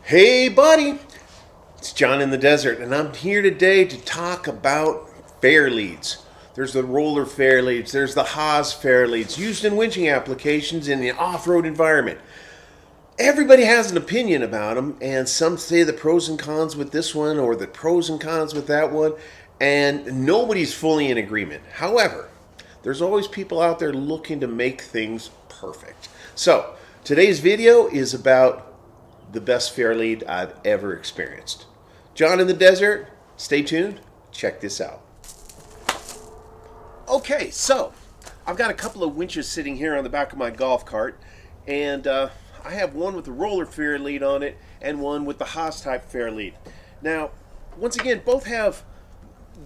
Hey buddy, it's John in the desert, and I'm here today to talk about fairleads. There's the roller fairleads, there's the Haas fairleads used in winching applications in the off-road environment. Everybody has an opinion about them, and some say the pros and cons with this one or the pros and cons with that one, and nobody's fully in agreement. However, there's always people out there looking to make things perfect. So, today's video is about the best fairlead I've ever experienced. John in the desert, stay tuned, check this out. Okay, so I've got a couple of winches sitting here on the back of my golf cart, and I have one with the roller fairlead on it and one with the Haas type fairlead. Now, once again, both have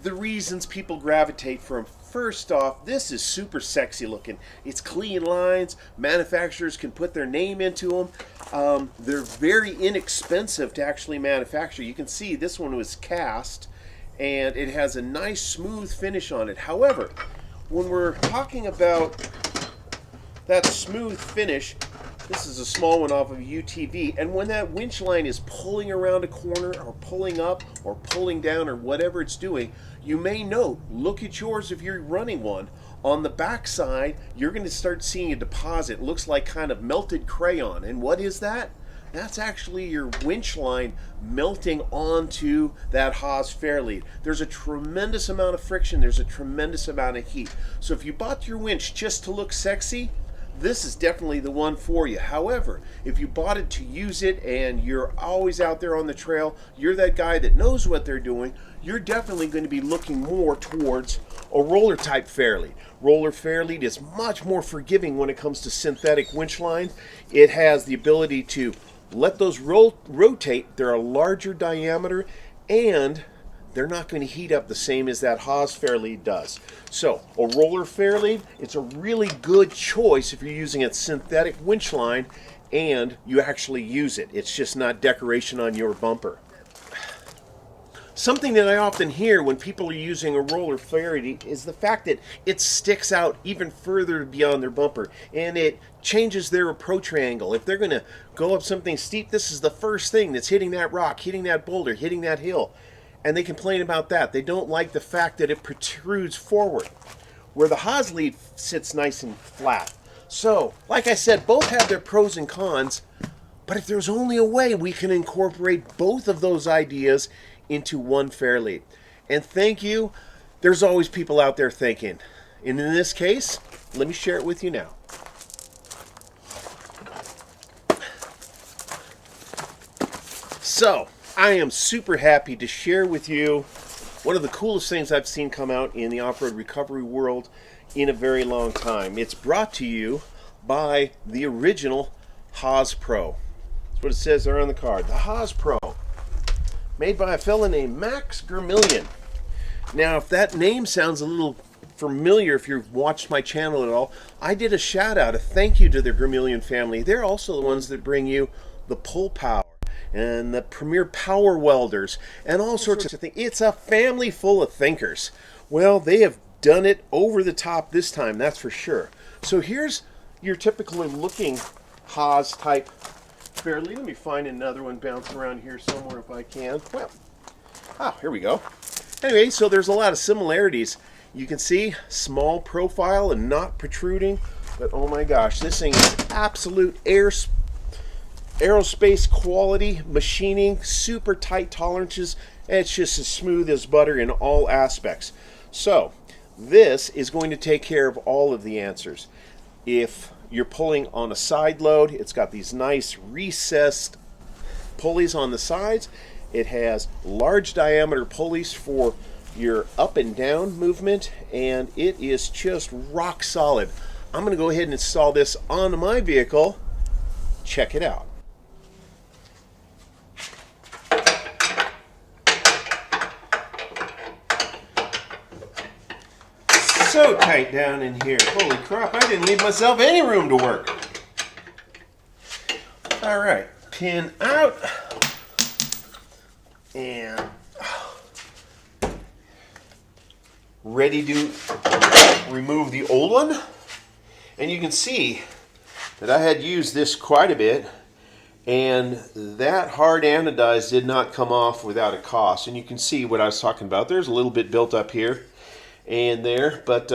the reasons people gravitate for them. First off, this is super sexy looking. It's clean lines. Manufacturers can put their name into them. They're very inexpensive to actually manufacture. You can see this one was cast and it has a nice smooth finish on it. However, when we're talking about that smooth finish, this is a small one off of UTV, and when that winch line is pulling around a corner or pulling up or pulling down or whatever it's doing, you may note, look at yours if you're running one, on the back side you're going to start seeing a deposit. It looks like kind of melted crayon. And what is that? That's actually your winch line melting onto that Haas fairlead. There's a tremendous amount of friction, there's a tremendous amount of heat. So if you bought your winch just to look sexy, this is definitely the one for you. However, if you bought it to use it and you're always out there on the trail, you're that guy that knows what they're doing, you're definitely going to be looking more towards a roller type fairlead. Roller fairlead is much more forgiving when it comes to synthetic winch lines. It has the ability to let those rotate. They're a larger diameter, and they're not going to heat up the same as that Haas fairlead does. So a roller fairlead, it's a really good choice if you're using a synthetic winch line and you actually use it. It's just not decoration on your bumper. Something that I often hear when people are using a roller fairlead is the fact that it sticks out even further beyond their bumper and it changes their approach angle. If they're going to go up something steep, this is the first thing that's hitting that rock, hitting that boulder, hitting that hill. And they complain about that. They don't like the fact that it protrudes forward, where the Haas lead sits nice and flat. So, like I said, both have their pros and cons, but if there's only a way, we can incorporate both of those ideas into one fairlead. And thank you, there's always people out there thinking. And in this case, let me share it with you now. So, I am super happy to share with you one of the coolest things I've seen come out in the off-road recovery world in a very long time. It's brought to you by the original Haas Pro. That's what it says there on the card. The Haas Pro, made by a fella named Max Germillion. Now, if that name sounds a little familiar, if you've watched my channel at all, I did a shout out, a thank you to the Germillion family. They're also the ones that bring you the Pull Power and the premier power welders and all sorts of things. It's a family full of thinkers. Well, they have done it over the top this time, that's for sure. So here's your typically looking Haas type fairlead. Let me find another one bouncing around here somewhere if I can. Well, here we go. Anyway, so there's a lot of similarities. You can see small profile and not protruding, but oh my gosh, this thing is absolute aerospace quality machining, super tight tolerances, and it's just as smooth as butter in all aspects. So this is going to take care of all of the answers. If you're pulling on a side load, it's got these nice recessed pulleys on the sides. It has large diameter pulleys for your up and down movement, and it is just rock solid. I'm going to go ahead and install this on my vehicle. Check it out. So tight down in here. Holy crap, I didn't leave myself any room to work. All right, pin out. And ready to remove the old one. And you can see that I had used this quite a bit. And that hard anodized did not come off without a cost. And you can see what I was talking about. There's a little bit built up here and there. But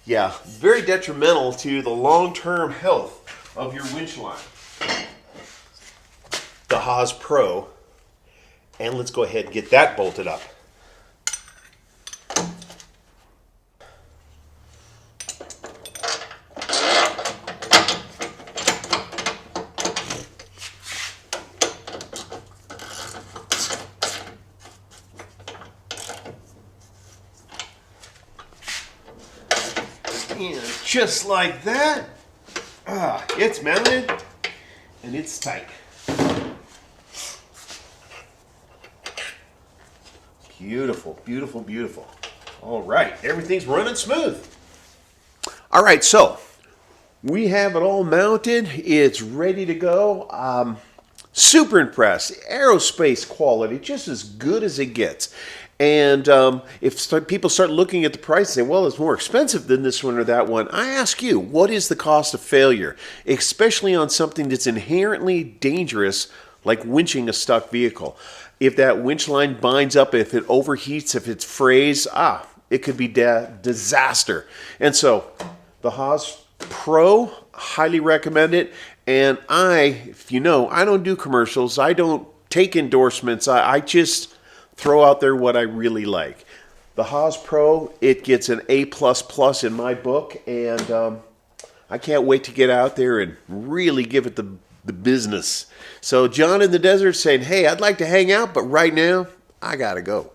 yeah, very detrimental to the long-term health of your winch line. The Haas Pro. And let's go ahead and get that bolted up. And just like that, it's mounted and it's tight. Beautiful, beautiful, beautiful. All right, everything's running smooth. All right, so we have it all mounted. It's ready to go. Super impressed. Aerospace quality, just as good as it gets. And if people start looking at the price and say, well, it's more expensive than this one or that one, I ask you, what is the cost of failure? Especially on something that's inherently dangerous, like winching a stuck vehicle. If that winch line binds up, if it overheats, if it's frayed, it could be disaster. And so the Haas Pro, highly recommend it. And if you know, I don't do commercials. I don't take endorsements. I just throw out there what I really like. The Haas Pro, it gets an A++ in my book, and I can't wait to get out there and really give it the business. So John in the desert saying, hey, I'd like to hang out, but right now, I gotta go.